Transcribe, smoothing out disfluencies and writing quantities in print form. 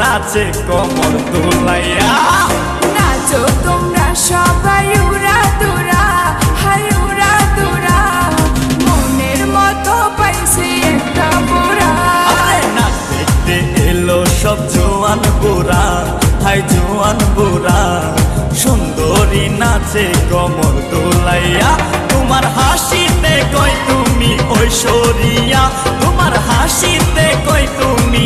নাচে কমর দোলাইয়া। নাচো তোমরা সবাই উড়া দুরা, হাই উড়া দুরা, মনের মতো পাইছে একটা বোরা। নাচ দেখতে এলো সব জোয়ান বুড়া, হাই জোয়ান বুড়া, সুন্দরী নাচে কমর দোলাইয়া। তোমার হাসিতে কই তুমি ঐশ্বরিয়া, তোমার হাসিতে কই তুমি